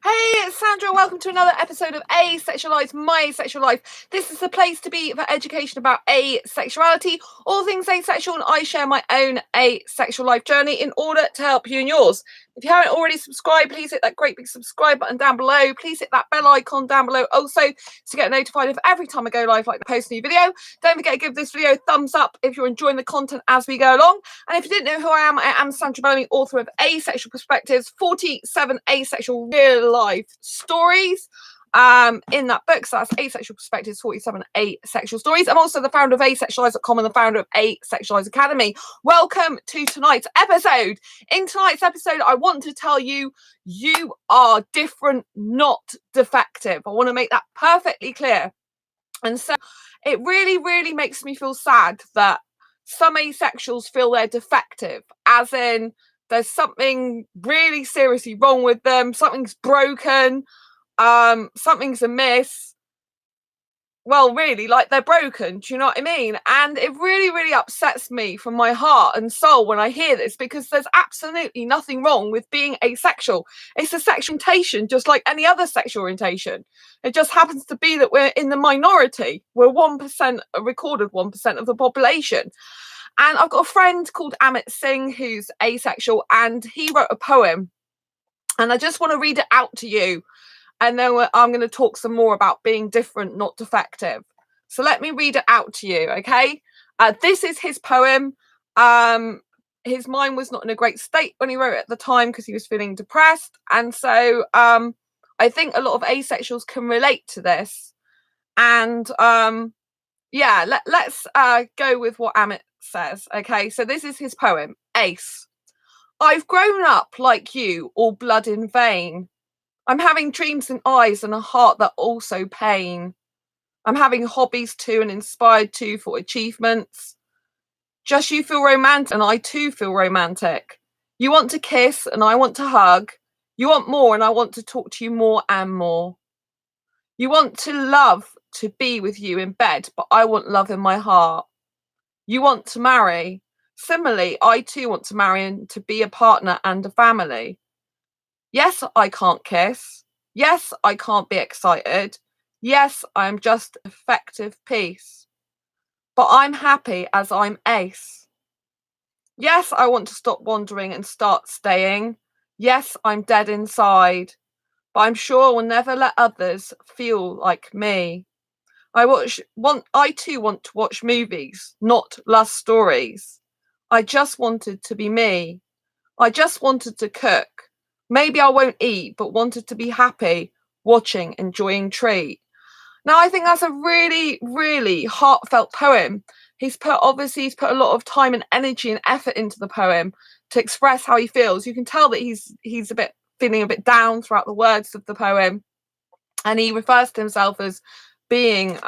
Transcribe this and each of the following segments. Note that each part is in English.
Hey, it's Sandra. Welcome to another episode of Asexualise, My Asexual Life. This is the place to be for education about asexuality, all things asexual, and I share my own asexual life journey in order to help you in yours. If you haven't already subscribed, please hit that great big subscribe button down below. Please hit that bell icon down below also to get notified of every time I go live, like to post a new video. Don't forget to give this video a thumbs up if you're enjoying the content as we go along. And if you didn't know who I am Sandra Bellamy, author of Asexual Perspectives, 47 asexual real life stories in that book. So that's Asexual Perspectives, 47 asexual stories. I'm also the founder of Asexualise.com and the founder of Asexualise Academy. Welcome to tonight's episode. In tonight's episode, I want to tell you, you are different, not defective. I want to make that perfectly clear. And so it really, really makes me feel sad that some asexuals feel they're defective, as in there's something really seriously wrong with them, something's broken, something's amiss. Well, really, like they're broken, do you know what I mean? And it really, really upsets me from my heart and soul when I hear this, because there's absolutely nothing wrong with being asexual. It's a sexual orientation just like any other sexual orientation. It just happens to be that we're in the minority. We're 1%, a recorded 1% of the population. And I've got a friend called Amit Singh who's asexual, and he wrote a poem. And I just want to read it out to you. And then I'm going to talk some more about being different, not defective. So let me read it out to you, okay? This is his poem. His mind was not in a great state when he wrote it at the time because he was feeling depressed. And so I think a lot of asexuals can relate to this. And yeah, let's go with what Amit says, okay? So this is his poem, Ace. I've grown up like you, all blood in vein. I'm having dreams and eyes and a heart that also pain. I'm having hobbies too and inspired too for achievements. Just you feel romantic and I too feel romantic. You want to kiss and I want to hug. You want more and I want to talk to you more and more. You want to love to be with you in bed, but I want love in my heart. You want to marry. Similarly, I too want to marry and to be a partner and a family. Yes, I can't kiss. Yes, I can't be excited. Yes, I am just effective peace. But I'm happy as I'm ace. Yes, I want to stop wandering and start staying. Yes, I'm dead inside. But I'm sure I will never let others feel like me. I too want to watch movies, not lust stories. I just wanted to be me. I just wanted to cook. Maybe I won't eat, but wanted to be happy, watching, enjoying treat. Now, I think that's a really, really heartfelt poem. He's put a lot of time and energy and effort into the poem to express how he feels. You can tell that he's feeling a bit down throughout the words of the poem. And he refers to himself as being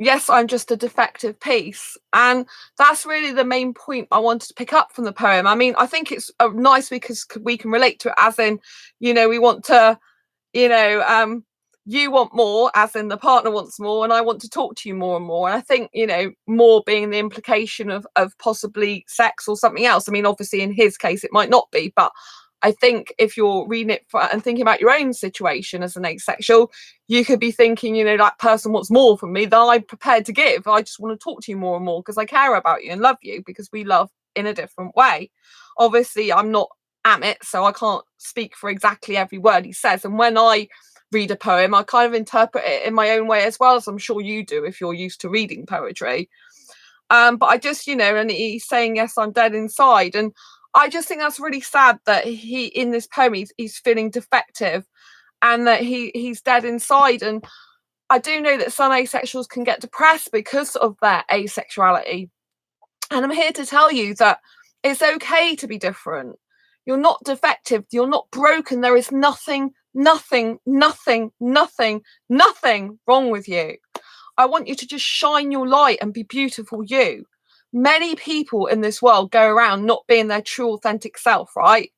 yes, I'm just a defective piece. And that's really the main point I wanted to pick up from the poem. I mean, I think it's nice because we can relate to it, as in, you know, we want to, you know, you want more, as in the partner wants more, and I want to talk to you more and more. And I think, you know, more being the implication of possibly sex or something else. I mean, obviously in his case, it might not be, but I think if you're reading it and thinking about your own situation as an asexual, you could be thinking, you know, that person wants more from me than I'm prepared to give. I just want to talk to you more and more because I care about you and love you, because we love in a different way. Obviously, I'm not Amit, so I can't speak for exactly every word he says. And when I read a poem, I kind of interpret it in my own way as well, as I'm sure you do if you're used to reading poetry. But I just, you know, and he's saying, yes, I'm dead inside. And I just think that's really sad that he, in this poem, he's feeling defective and that he's dead inside. And I do know that some asexuals can get depressed because of their asexuality. And I'm here to tell you that it's okay to be different. You're not defective. You're not broken. There is nothing wrong with you. I want you to just shine your light and be beautiful you. Many people in this world go around not being their true authentic self, right?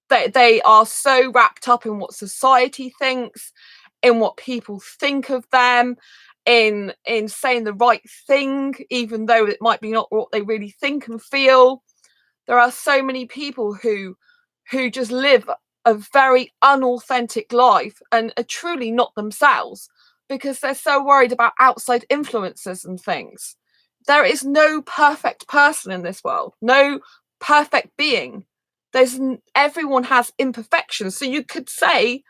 They are so wrapped up in what society thinks, in what people think of them, in saying the right thing, even though it might be not what they really think and feel. There are so many people who just live a very unauthentic life and are truly not themselves because they're so worried about outside influences and things. There is no perfect person in this world, no perfect being. Everyone has imperfections. So you could say,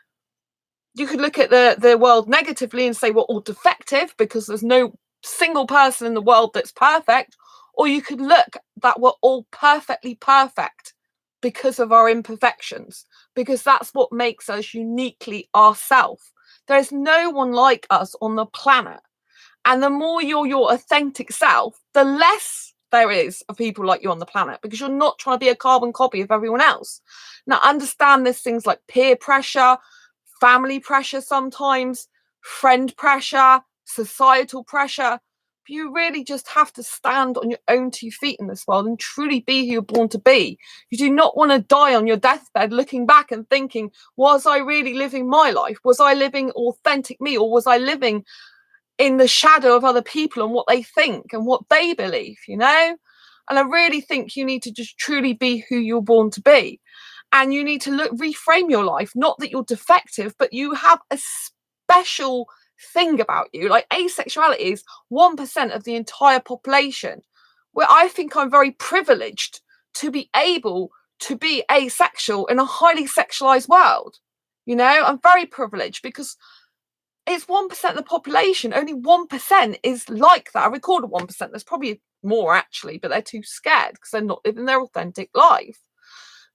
you could look at the world negatively and say we're all defective because there's no single person in the world that's perfect, or you could look that we're all perfectly perfect because of our imperfections, because that's what makes us uniquely ourselves. There's no one like us on the planet. And the more you're your authentic self, the less there is of people like you on the planet, because you're not trying to be a carbon copy of everyone else. Now, understand there's things like peer pressure, family pressure sometimes, friend pressure, societal pressure. But you really just have to stand on your own 2 feet in this world and truly be who you're born to be. You do not want to die on your deathbed looking back and thinking, was I really living my life? Was I living authentic me, or was I living in the shadow of other people and what they think and what they believe, you know? And I really think you need to just truly be who you're born to be. And you need to reframe your life. Not that you're defective, but you have a special thing about you. Like, asexuality is 1% of the entire population, where I think I'm very privileged to be able to be asexual in a highly sexualized world. You know, I'm very privileged because it's 1% of the population. Only 1% is like that. I recorded 1%. There's probably more actually, but they're too scared because they're not living their authentic life.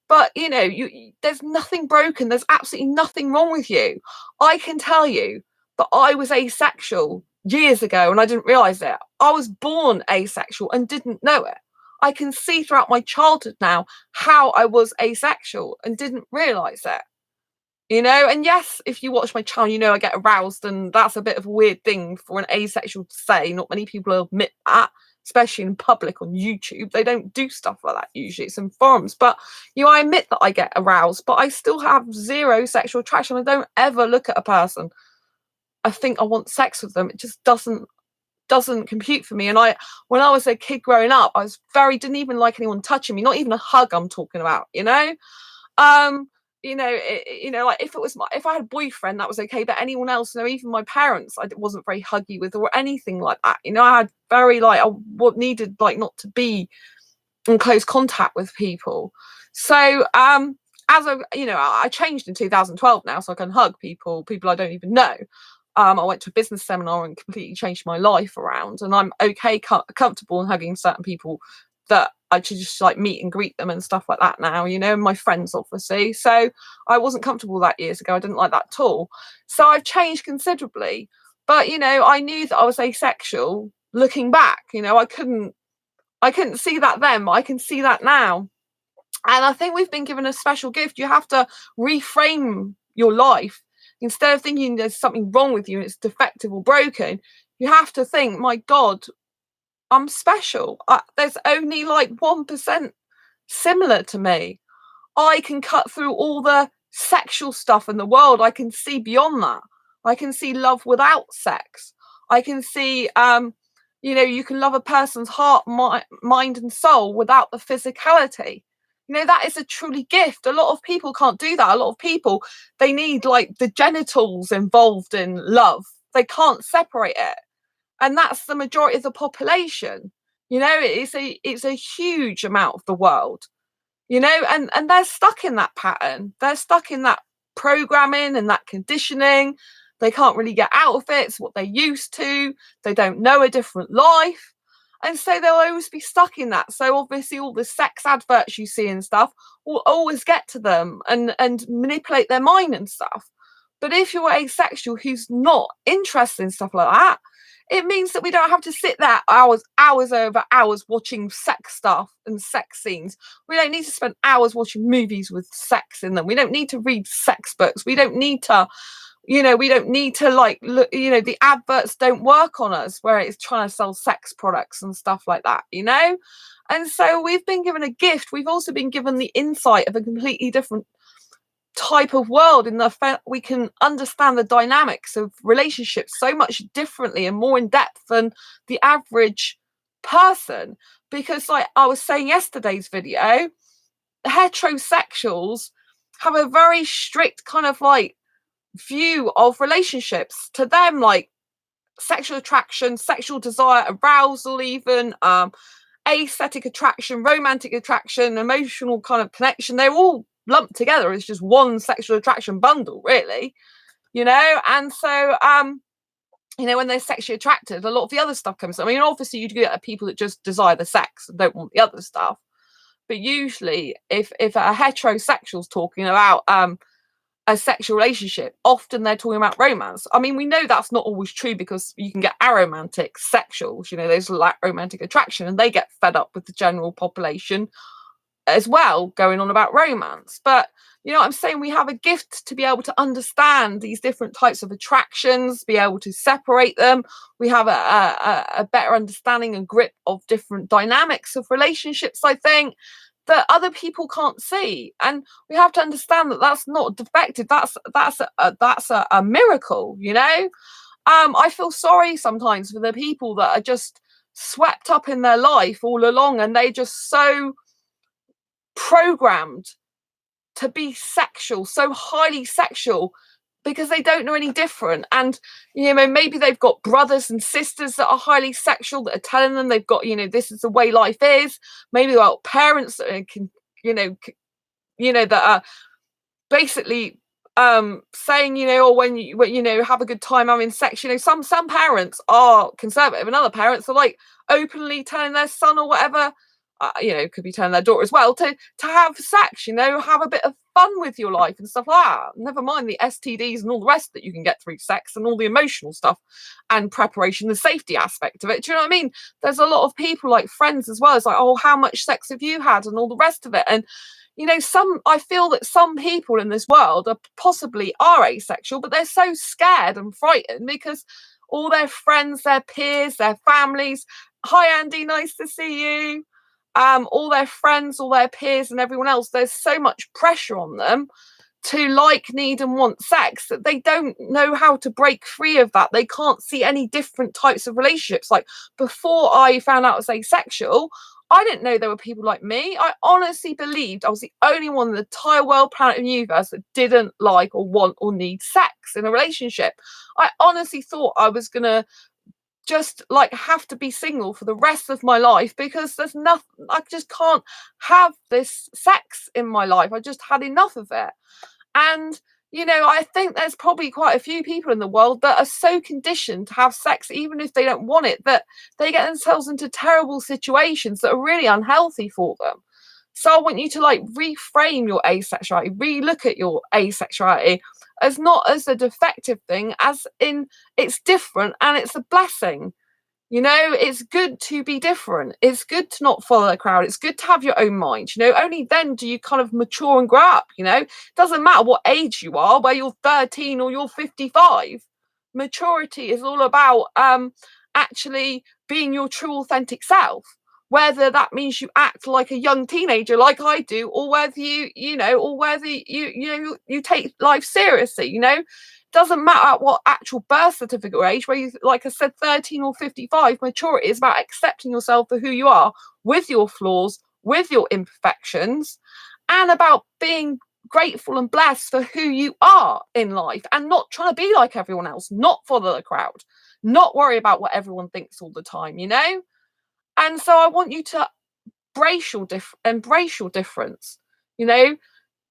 But you know, there's nothing broken. There's absolutely nothing wrong with you. I can tell you that I was asexual years ago and I didn't realize it. I was born asexual and didn't know it. I can see throughout my childhood now how I was asexual and didn't realize it. You know, and yes, if you watch my channel, you know I get aroused, and that's a bit of a weird thing for an asexual to say. Not many people admit that, especially in public on YouTube. They don't do stuff like that usually. It's in forums. But you know, I admit that I get aroused, but I still have zero sexual attraction. I don't ever look at a person I think I want sex with them. It just doesn't compute for me. And when I was a kid growing up, I was didn't even like anyone touching me, not even a hug I'm talking about, you know? Um, like if I had a boyfriend, that was okay, but anyone else, you know, even my parents, I wasn't very huggy with or anything like that. You know, I had needed like not to be in close contact with people. So I changed in 2012 now, so I can hug people I don't even know. I went to a business seminar and completely changed my life around, and I'm okay, comfortable in hugging certain people that I should just like meet and greet them and stuff like that now, you know, my friends obviously. So I wasn't comfortable that years ago. I didn't like that at all. So I've changed considerably. But you know, I knew that I was asexual looking back. You know, I couldn't see that then, but I can see that now. And I think we've been given a special gift. You have to reframe your life. Instead of thinking there's something wrong with you and it's defective or broken, you have to think, my God, I'm special. There's only like 1% similar to me. I can cut through all the sexual stuff in the world. I can see beyond that. I can see love without sex. I can see, you can love a person's heart, mind, and soul without the physicality. You know, that is a truly gift. A lot of people can't do that. A lot of people, they need like the genitals involved in love. They can't separate it. And that's the majority of the population. You know, it's a huge amount of the world, you know, and they're stuck in that pattern. They're stuck in that programming and that conditioning. They can't really get out of it. It's what they're used to. They don't know a different life. And so they'll always be stuck in that. So obviously all the sex adverts you see and stuff will always get to them and manipulate their mind and stuff. But if you're asexual who's not interested in stuff like that, it means that we don't have to sit there hours over hours watching sex stuff and sex scenes. We don't need to spend hours watching movies with sex in them. We don't need to read sex books. We don't need to, like, look, you know, the adverts don't work on us where it's trying to sell sex products and stuff like that, you know? And so we've been given a gift. We've also been given the insight of a completely different type of world, in the fact we can understand the dynamics of relationships so much differently and more in depth than the average person. Because like I was saying yesterday's video, heterosexuals have a very strict kind of like view of relationships. To them, like sexual attraction, sexual desire, arousal, even aesthetic attraction, romantic attraction, emotional kind of connection, they're all lumped together as just one sexual attraction bundle, really, and so when they're sexually attracted, a lot of the other stuff comes. I mean, obviously you get people that just desire the sex and don't want the other stuff, but usually if a heterosexual's talking about a sexual relationship, often they're talking about romance. I mean, we know that's not always true, because you can get aromantic sexuals, those lack romantic attraction, and they get fed up with the general population as well going on about romance. But I'm saying, we have a gift to be able to understand these different types of attractions, be able to separate them. We have a better understanding and grip of different dynamics of relationships, I think, that other people can't see. And we have to understand that that's not defective. That's a miracle. I feel sorry sometimes for the people that are just swept up in their life all along, and they just so programmed to be sexual, so highly sexual, because they don't know any different. And maybe they've got brothers and sisters that are highly sexual, that are telling them they've got, this is the way life is. Maybe they've got parents that can, that are basically saying, oh, when you have a good time having sex. Some parents are conservative, and other parents are like openly telling their son or whatever, could be telling their daughter as well, to have sex, have a bit of fun with your life and stuff like that. Never mind the STDs and all the rest that you can get through sex, and all the emotional stuff and preparation, the safety aspect of it. Do you know what I mean? There's a lot of people, like friends as well. It's like, oh, how much sex have you had, and all the rest of it. And I feel that some people in this world are asexual, but they're so scared and frightened because all their friends, their peers, their families, hi Andy, nice to see you, all their friends, all their peers and everyone else, there's so much pressure on them to like, need and want sex that they don't know how to break free of that. They can't see any different types of relationships. Like, before I found out I was asexual, I didn't know there were people like me. I honestly believed I was the only one in the entire world, planet, and universe that didn't like or want or need sex in a relationship. I honestly thought I was gonna just like have to be single for the rest of my life, because there's nothing, I just can't have this sex in my life. I just had enough of it. And I think there's probably quite a few people in the world that are so conditioned to have sex, even if they don't want it, that they get themselves into terrible situations that are really unhealthy for them. So I want you to like reframe your asexuality, relook at your asexuality as not as a defective thing, as in it's different and it's a blessing. It's good to be different. It's good to not follow the crowd. It's good to have your own mind. Only then do you kind of mature and grow up. It doesn't matter what age you are, whether you're 13 or you're 55. Maturity is all about actually being your true authentic self. Whether that means you act like a young teenager like I do, or whether you take life seriously, doesn't matter what actual birth certificate or age, where you, like I said, 13 or 55. Maturity is about accepting yourself for who you are, with your flaws, with your imperfections, and about being grateful and blessed for who you are in life, and not trying to be like everyone else, not follow the crowd, not worry about what everyone thinks all the time. And so I want you to embrace your difference.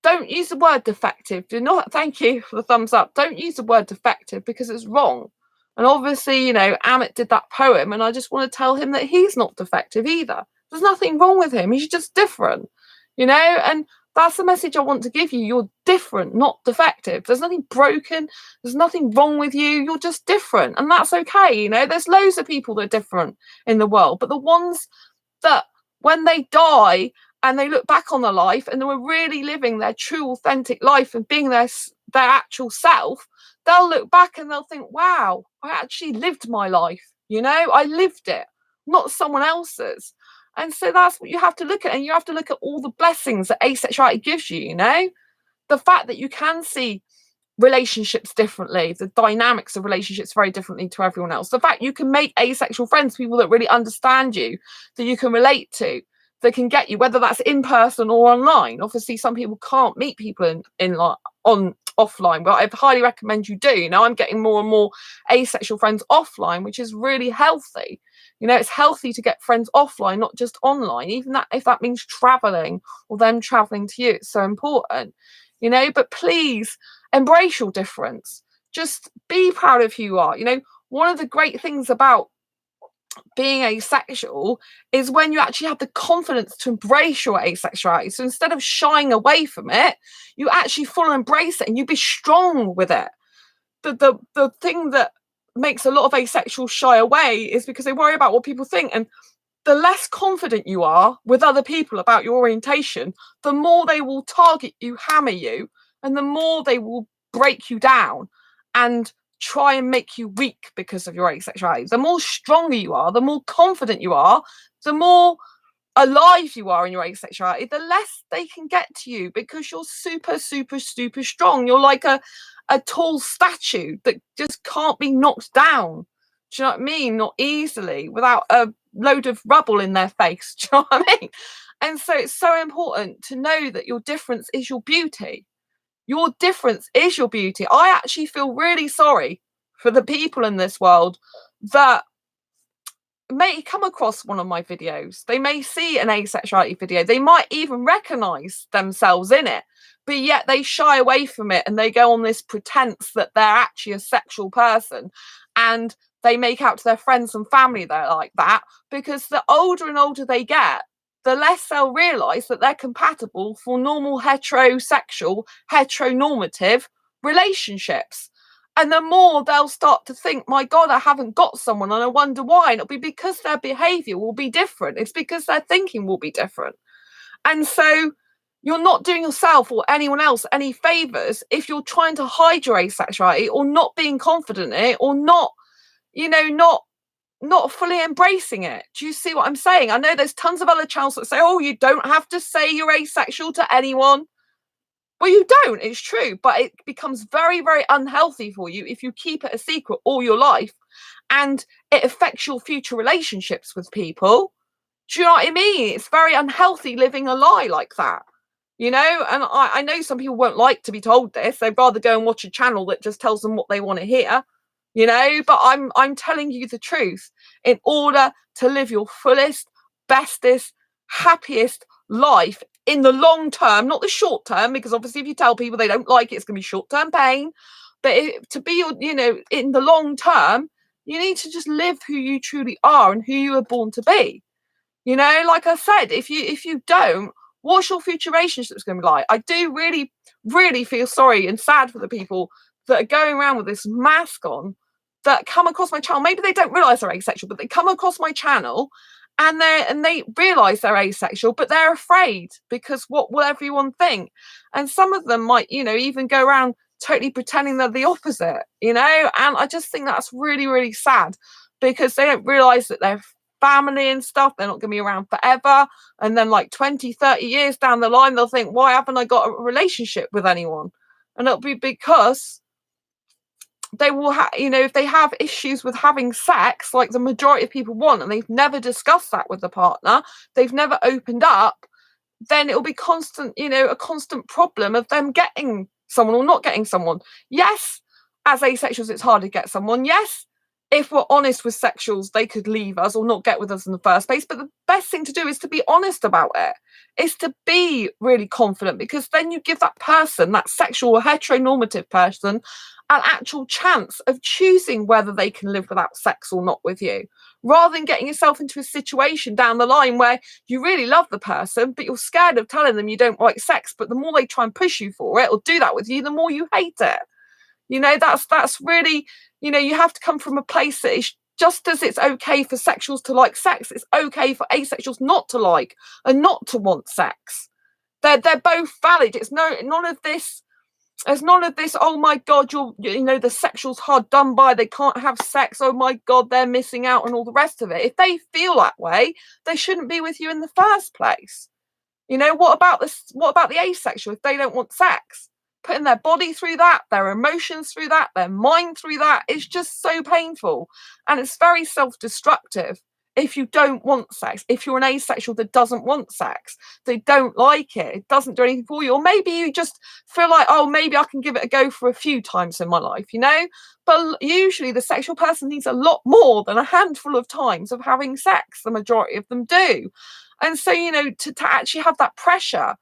Don't use the word defective. Do not, thank you for the thumbs up. Don't use the word defective, because it's wrong. And obviously, Amit did that poem, and I just want to tell him that he's not defective either. There's nothing wrong with him. He's just different, and that's the message I want to give you. You're different, not defective. There's nothing broken. There's nothing wrong with you. You're just different. And that's okay. There's loads of people that are different in the world, but the ones that when they die and they look back on their life and they were really living their true authentic life and being their actual self, they'll look back and they'll think, wow, I actually lived my life. I lived it, not someone else's. And so that's what you have to look at. And you have to look at all the blessings that asexuality gives you, the fact that you can see relationships differently, the dynamics of relationships very differently to everyone else, the fact you can make asexual friends, people that really understand you, that you can relate to, that can get you, whether that's in person or online. Obviously, some people can't meet people in like on offline, but I highly recommend you do. I'm getting more and more asexual friends offline, which is really healthy. It's healthy to get friends offline, not just online, even that if that means traveling or them traveling to you. It's so important, but please embrace your difference. Just be proud of who you are. One of the great things about being asexual is when you actually have the confidence to embrace your asexuality. So instead of shying away from it, you actually fully embrace it and you be strong with it. The thing that makes a lot of asexuals shy away is because they worry about what people think. And the less confident you are with other people about your orientation, the more they will target you, hammer you, and the more they will break you down and try and make you weak because of your asexuality. The more stronger you are, the more confident you are, the more alive you are in your asexuality, the less they can get to you because you're super, super, super strong. You're like a tall statue that just can't be knocked down. Do you know what I mean? Not easily, without a load of rubble in their face. Do you know what I mean? And so it's so important to know that your difference is your beauty. Your difference is your beauty. I actually feel really sorry for the people in this world that may come across one of my videos. They may see an asexuality video. They might even recognize themselves in it, but yet they shy away from it and they go on this pretense that they're actually a sexual person, and they make out to their friends and family they're like that, because the older and older they get, the less they'll realize that they're compatible for normal heterosexual, heteronormative relationships. And the more they'll start to think, my God, I haven't got someone and I wonder why. And it'll be because their behavior will be different. It's because their thinking will be different. And so you're not doing yourself or anyone else any favors if you're trying to hide your asexuality or not being confident in it, or not fully embracing it. Do you see what I'm saying? I know there's tons of other channels that say, oh, you don't have to say you're asexual to anyone. Well, you don't, it's true, but it becomes very, very unhealthy for you if you keep it a secret all your life, and it affects your future relationships with people. Do you know what I mean? It's very unhealthy living a lie like that, and I know some people won't like to be told this. They'd rather go and watch a channel that just tells them what they want to hear, but I'm telling you the truth. In order to live your fullest, bestest, happiest life in the long term, not the short term, because obviously if you tell people they don't like it, it's going to be short-term pain. But to be, in the long term, you need to just live who you truly are and who you were born to be. Like I said, if you don't, what's your future relationships going to be like? I do really, really feel sorry and sad for the people that are going around with this mask on, that come across my channel. Maybe they don't realize they're asexual, but they come across my channel and they realize they're asexual, but they're afraid because what will everyone think? And some of them might, even go around totally pretending they're the opposite, and I just think that's really, really sad, because they don't realize that they're family and stuff. They're not going to be around forever, and then like 20-30 years down the line they'll think, why haven't I got a relationship with anyone? And it'll be because they will have, if they have issues with having sex, like the majority of people want, and they've never discussed that with the partner, they've never opened up, then it'll be constant, a constant problem of them getting someone or not getting someone. Yes, as asexuals, it's hard to get someone. Yes, if we're honest with sexuals, they could leave us or not get with us in the first place. But the best thing to do is to be honest about it. Is to be really confident, because then you give that person, that sexual or heteronormative person, an actual chance of choosing whether they can live without sex or not with you, rather than getting yourself into a situation down the line where you really love the person, but you're scared of telling them you don't like sex. But the more they try and push you for it or do that with you, the more you hate it. That's really, you have to come from a place that is, just as it's okay for sexuals to like sex, it's okay for asexuals not to like and not to want sex. They're both valid. It's none of this. There's none of this, oh my God, the sexual's hard done by, they can't have sex, oh my God, they're missing out, and all the rest of it. If they feel that way, they shouldn't be with you in the first place. What about the asexual if they don't want sex? Putting their body through that, their emotions through that, their mind through that, it's just so painful. And it's very self-destructive if you don't want sex, if you're an asexual that doesn't want sex, they don't like it, it doesn't do anything for you, or maybe you just feel like, oh, maybe I can give it a go for a few times in my life, you know. But usually the sexual person needs a lot more than a handful of times of having sex. The majority of them do. And so, you know, to actually have that pressure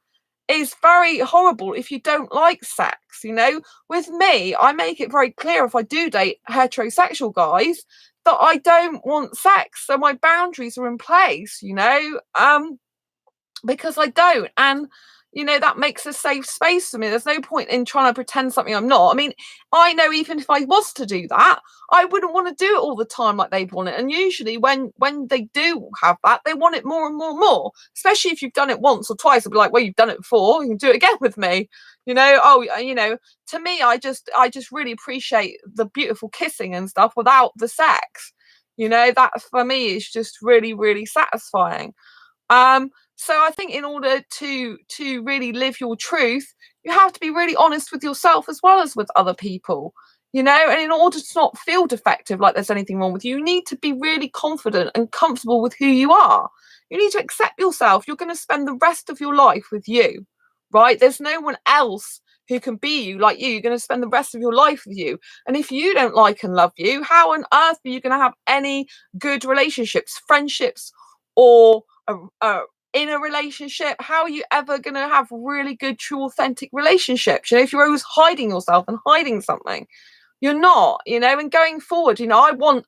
is very horrible if you don't like sex, you know. With me, I make it very clear if I do date heterosexual guys that I don't want sex. So my boundaries are in place, you know, because I don't. And, you know, that makes a safe space for me. There's no point in trying to pretend something I'm not. I mean, I know even if I was to do that, I wouldn't want to do it all the time like they'd want it. And usually when they do have that, they want it more and more and more, especially if you've done it once or twice. They'll be like, well, you've done it before, you can do it again with me. You know, oh, you know, to me, I just really appreciate the beautiful kissing and stuff without the sex. You know, that for me is just really, really satisfying. So I think in order to really live your truth, you have to be really honest with yourself as well as with other people, you know. And in order to not feel defective, like there's anything wrong with you, you need to be really confident and comfortable with who you are. You need to accept yourself. You're going to spend the rest of your life with you, right? There's no one else who can be you like you. You're going to spend the rest of your life with you. And if you don't like and love you, how on earth are you going to have any good relationships, friendships, or in a relationship? How are you ever going to have really good, true, authentic relationships? You know, if you're always hiding yourself and hiding something, you're not, you know. And going forward, you know, I want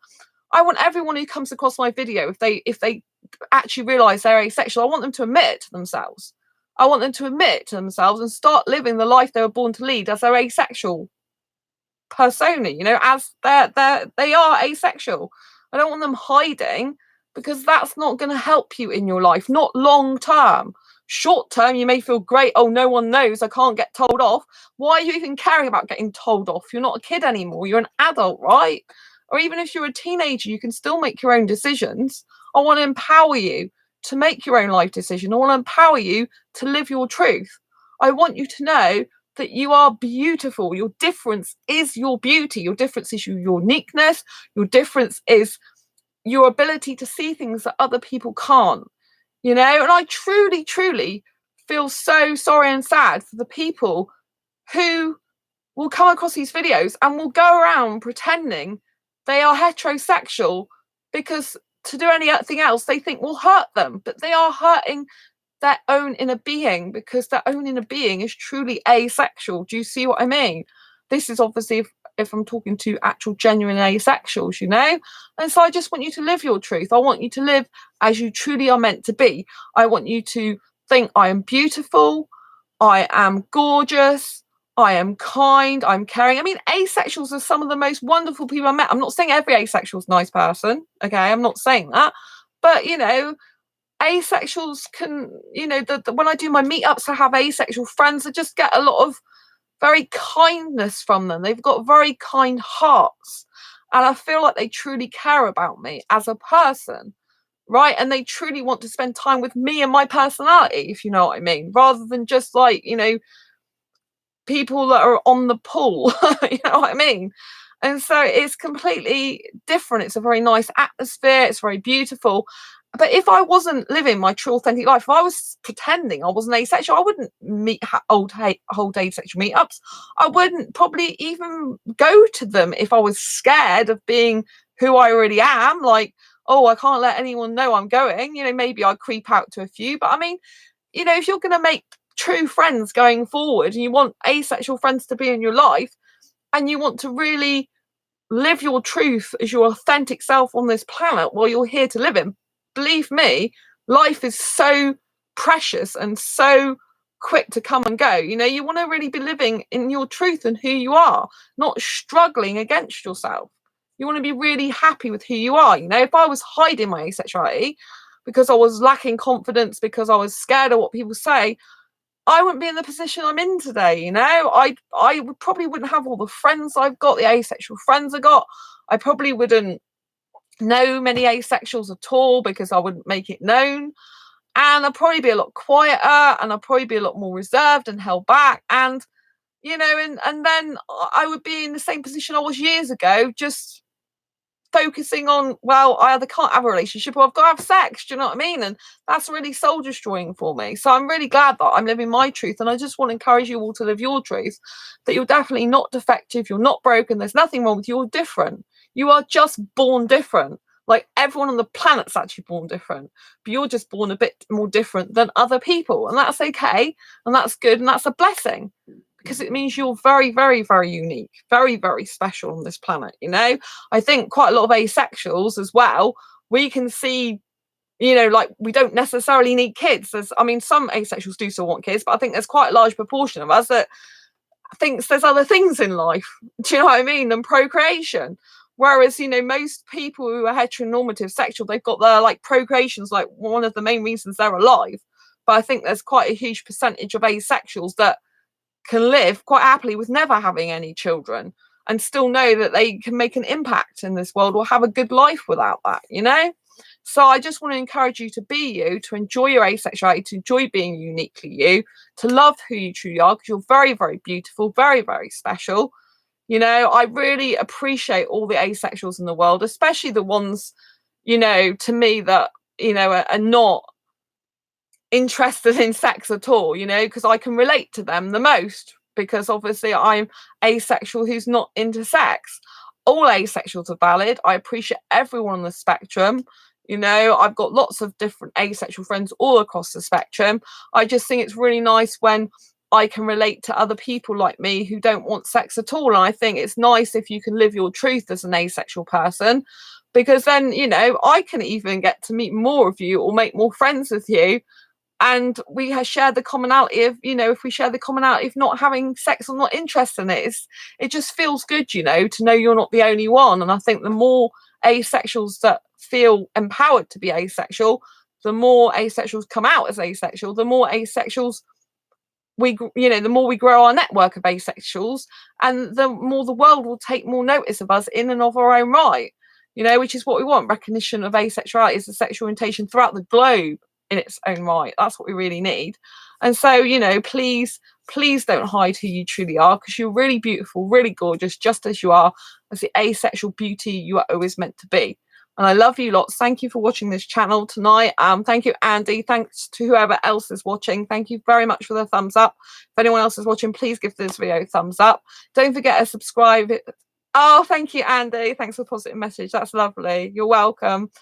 everyone who comes across my video, if they actually realize they're asexual, I want them to admit it to themselves. I want them to admit it to themselves and start living the life they were born to lead as their asexual persona, you know, as they are asexual. I don't want them hiding, because that's not going to help you in your life, not long term. Short term, you may feel great. Oh, no one knows, I can't get told off. Why are you even caring about getting told off? You're not a kid anymore, you're an adult, right? Or even if you're a teenager, you can still make your own decisions. I want to empower you to make your own life decision. I want to empower you to live your truth. I want you to know that you are beautiful. Your difference is your beauty. Your difference is your uniqueness. Your difference is your ability to see things that other people can't, you know. And I truly, truly feel so sorry and sad for the people who will come across these videos and will go around pretending they are heterosexual, because to do anything else they think will hurt them. But they are hurting their own inner being, because their own inner being is truly asexual. Do you see what I mean? This is obviously if I'm talking to actual genuine asexuals, you know. And so I just want you to live your truth. I want you to live as you truly are meant to be. I want you to think, I am beautiful, I am gorgeous, I am kind, I'm caring. I mean, asexuals are some of the most wonderful people I met. I'm not saying every asexual is a nice person, okay, I'm not saying that, but you know, asexuals can, you know, when I do my meetups, I have asexual friends, I just get a lot of very kindness from them. They've got very kind hearts, and I feel like they truly care about me as a person, right? And they truly want to spend time with me and my personality, if you know what I mean, rather than just like, you know, people that are on the pool. You know what I mean? And so it's completely different. It's a very nice atmosphere, it's very beautiful. But if I wasn't living my true authentic life, if I was pretending I wasn't asexual, I wouldn't hold asexual meetups. I wouldn't probably even go to them if I was scared of being who I already am. Like, oh, I can't let anyone know I'm going. You know, maybe I'd creep out to a few. But I mean, you know, if you're going to make true friends going forward and you want asexual friends to be in your life, and you want to really live your truth as your authentic self on this planet while you're here to live in, believe me, life is so precious and so quick to come and go. You know, you want to really be living in your truth and who you are, not struggling against yourself. You want to be really happy with who you are. You know, if I was hiding my asexuality because I was lacking confidence, because I was scared of what people say, I wouldn't be in the position I'm in today. You know, I probably wouldn't have all the friends I've got, the asexual friends I got. I probably wouldn't know many asexuals at all, because I wouldn't make it known. And I'd probably be a lot quieter, and I'd probably be a lot more reserved and held back. And, you know, and then I would be in the same position I was years ago, just focusing on, well, I either can't have a relationship or I've got to have sex. Do you know what I mean? And that's really soul destroying for me. So I'm really glad that I'm living my truth. And I just want to encourage you all to live your truth, that you're definitely not defective. You're not broken. There's nothing wrong with you. You're different. You are just born different. Like everyone on the planet's actually born different, but you're just born a bit more different than other people. And that's okay. And that's good. And that's a blessing, because it means you're very, very, very unique, very, very special on this planet. You know, I think quite a lot of asexuals as well, we can see, you know, like we don't necessarily need kids. I mean, some asexuals do still want kids, but I think there's quite a large proportion of us that thinks there's other things in life, do you know what I mean, than procreation. Whereas, you know, most people who are heteronormative sexual, they've got their like procreation's like one of the main reasons they're alive. But I think there's quite a huge percentage of asexuals that can live quite happily with never having any children and still know that they can make an impact in this world or have a good life without that, you know? So I just want to encourage you to be you, to enjoy your asexuality, to enjoy being uniquely you, to love who you truly are, because you're very, very beautiful, very, very special. You know, I really appreciate all the asexuals in the world, especially the ones, you know, to me that, you know, are not interested in sex at all, you know, because I can relate to them the most, because obviously I'm asexual who's not into sex. All asexuals are valid. I appreciate everyone on the spectrum. You know, I've got lots of different asexual friends all across the spectrum. I just think it's really nice when I can relate to other people like me who don't want sex at all. And I think it's nice if you can live your truth as an asexual person, because then, you know, I can even get to meet more of you or make more friends with you. And we have shared the commonality of, you know, if we share the commonality of not having sex or not interested in it, it just feels good, you know, to know you're not the only one. And I think the more asexuals that feel empowered to be asexual, the more asexuals come out as asexual, the more asexuals you know, the more we grow our network of asexuals, and the more the world will take more notice of us in and of our own right, you know, which is what we want. Recognition of asexuality as a sexual orientation throughout the globe in its own right. That's what we really need. And so, you know, please don't hide who you truly are, because you're really beautiful, really gorgeous, just as you are, as the asexual beauty you are always meant to be. And I love you lots. Thank you for watching this channel tonight. Thank you, Andy. Thanks to whoever else is watching. Thank you very much for the thumbs up. If anyone else is watching, please give this video a thumbs up. Don't forget to subscribe. Oh, thank you, Andy. Thanks for the positive message. That's lovely. You're welcome.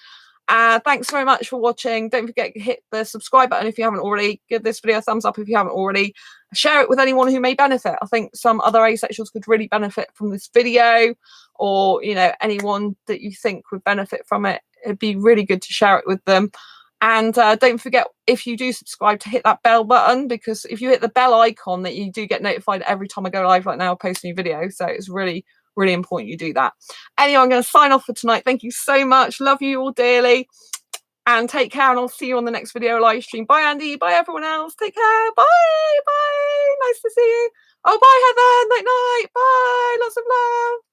Thanks very much for watching. Don't forget to hit the subscribe button if you haven't already. Give this video a thumbs up if you haven't already. Share it with anyone who may benefit. I think some other asexuals could really benefit from this video, or, you know, anyone that you think would benefit from it. It'd be really good to share it with them. And don't forget, if you do subscribe, to hit that bell button, because if you hit the bell icon, that you do get notified every time I go live right now, post a new video. So it's really, really important you do that. Anyway, I'm going to sign off for tonight. Thank you so much. Love you all dearly. And take care, and I'll see you on the next video live stream. Bye, Andy. Bye, everyone else. Take care. Bye. Bye. Nice to see you. Oh, bye, Heather. Night, night. Bye. Lots of love.